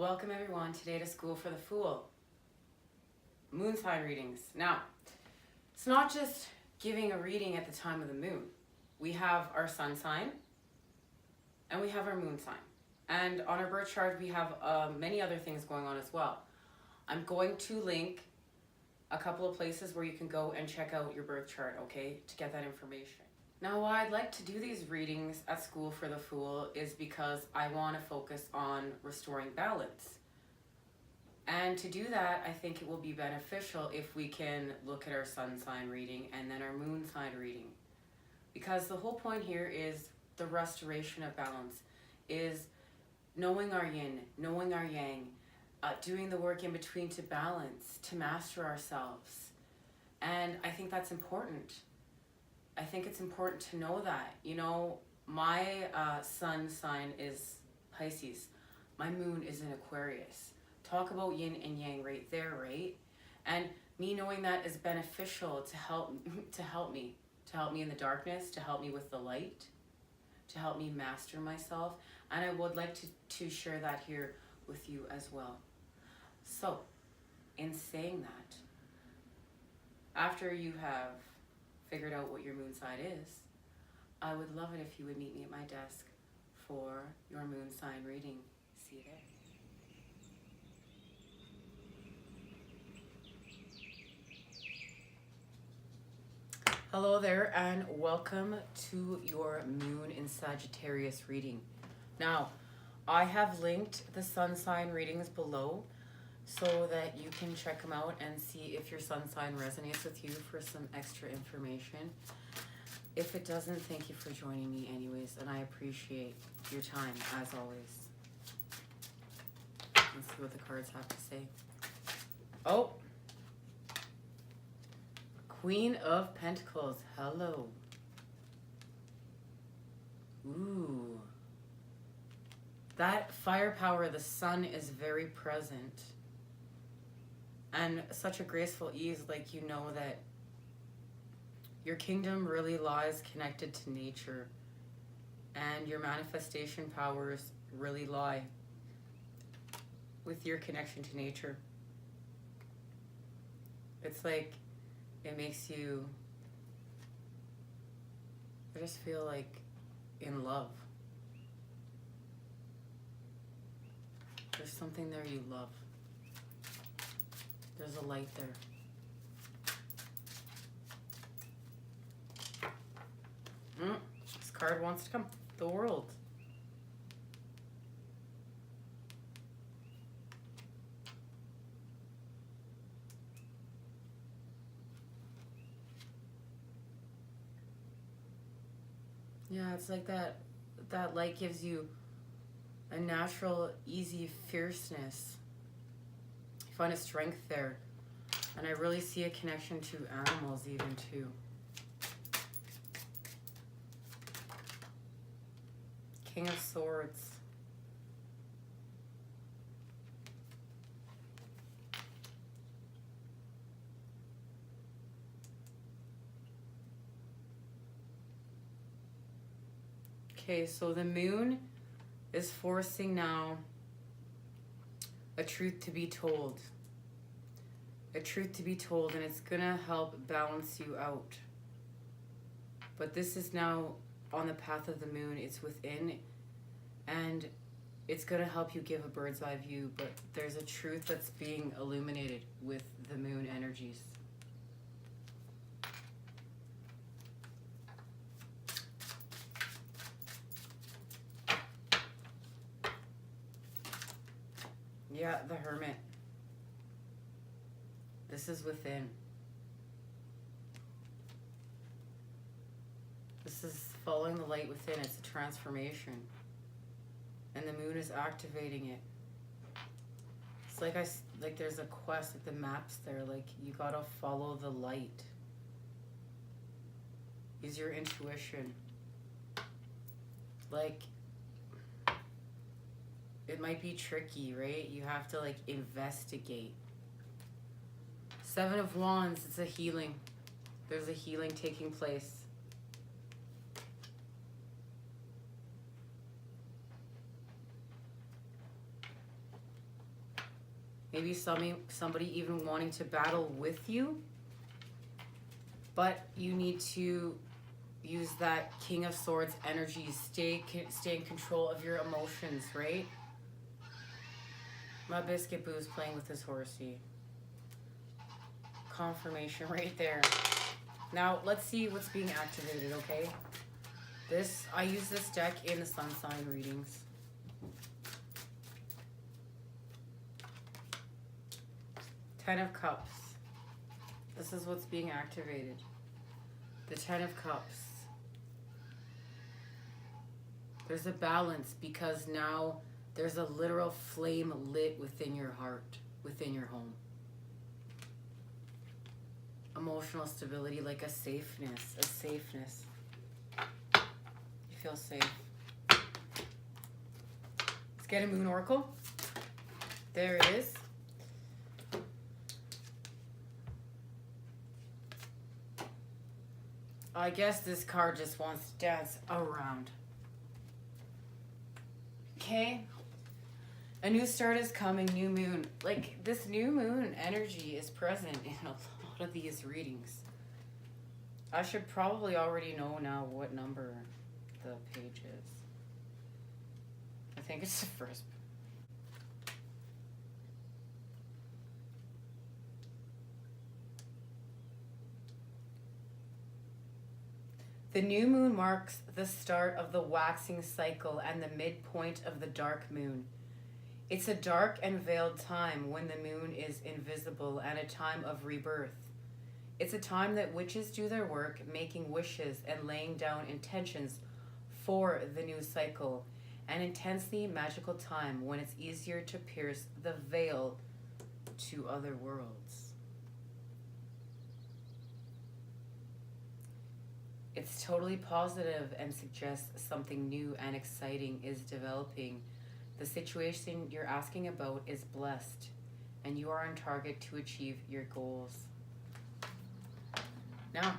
Welcome everyone today to School for the Fool. Moon sign readings. Now, it's not just giving a reading at the time of the moon. We have our sun sign and we have our moon sign. And on our birth chart, we have many other things going on as well. I'm going to link a couple of places where you can go and check out your birth chart, okay, to get that information. Now, why I'd like to do these readings at School for the Fool is because I want to focus on restoring balance. And to do that, I think it will be beneficial if we can look at our sun sign reading and then our moon sign reading. Because the whole point here is the restoration of balance, is knowing our yin, knowing our yang, doing the work in between to balance, to master ourselves. And I think that's important. I think it's important to know that. You know, my sun sign is Pisces. My moon is in Aquarius. Talk about yin and yang right there, right? And me knowing that is beneficial to help me in the darkness, to help me with the light, to help me master myself. And I would like to share that here with you as well. So, in saying that, after you have figured out what your moon sign is, I would love it if you would meet me at my desk for your moon sign reading. See you there. Hello there and welcome to your moon in Sagittarius reading. Now, I have linked the sun sign readings below so that you can check them out and see if your sun sign resonates with you for some extra information. If it doesn't, thank you for joining me anyways, and I appreciate your time as always. Let's see what the cards have to say. Oh! Queen of Pentacles, hello. Ooh. That firepower, the sun is very present. And such a graceful ease, like you know that your kingdom really lies connected to nature. And your manifestation powers really lie with your connection to nature. It's like it makes you, I just feel like in love. There's something there you love. There's a light there. This card wants to come. The World. Yeah, it's like that light gives you a natural, easy fierceness. You find a strength there. And I really see a connection to animals even too. King of Swords. Okay, so the moon is forcing now a truth to be told. A truth to be told, and it's gonna help balance you out. But this is now on the path of the moon. It's within, and it's gonna help you give a bird's eye view, but there's a truth that's being illuminated with the moon energies. Yeah, the Hermit. This is within. This is following the light within. It's a transformation. And the moon is activating it. It's like there's a quest at the maps there. Like you gotta follow the light. Use your intuition. Like it might be tricky, right? You have to like investigate. Seven of Wands, it's a healing. There's a healing taking place. Maybe somebody even wanting to battle with you. But you need to use that King of Swords energy. Stay in control of your emotions, right? My Biscuit Boo's playing with his horsey. Confirmation right there. Now, let's see what's being activated, okay? I use this deck in the sun sign readings. Ten of Cups. This is what's being activated. The Ten of Cups. There's a balance because now there's a literal flame lit within your heart, within your home. Emotional stability, like a safeness, You feel safe. Let's get a Moon Oracle. There it is. I guess this card just wants to dance around. Okay. A new start is coming, new moon. Like, this new moon energy is present in a lot of these readings. I should probably already know now what number the page is. I think it's the first. The new moon marks the start of the waxing cycle and the midpoint of the dark moon. It's a dark and veiled time when the moon is invisible and a time of rebirth. It's a time that witches do their work, making wishes and laying down intentions for the new cycle. An intensely magical time when it's easier to pierce the veil to other worlds. It's totally positive and suggests something new and exciting is developing. The situation you're asking about is blessed, and you are on target to achieve your goals. Now,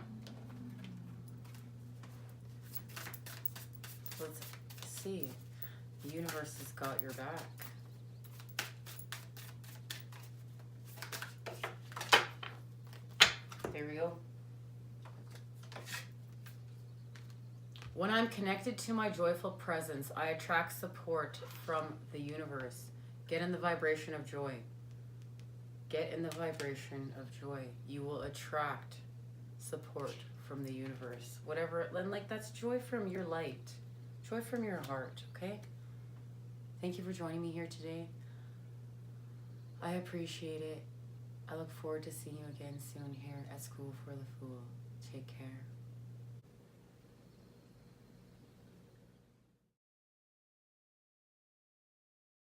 let's see. The universe has got your back. There we go. When I'm connected to my joyful presence, I attract support from the universe. Get in the vibration of joy. Get in the vibration of joy. You will attract support from the universe. Whatever, and like that's joy from your light. Joy from your heart, okay? Thank you for joining me here today. I appreciate it. I look forward to seeing you again soon here at School for the Fool. Take care.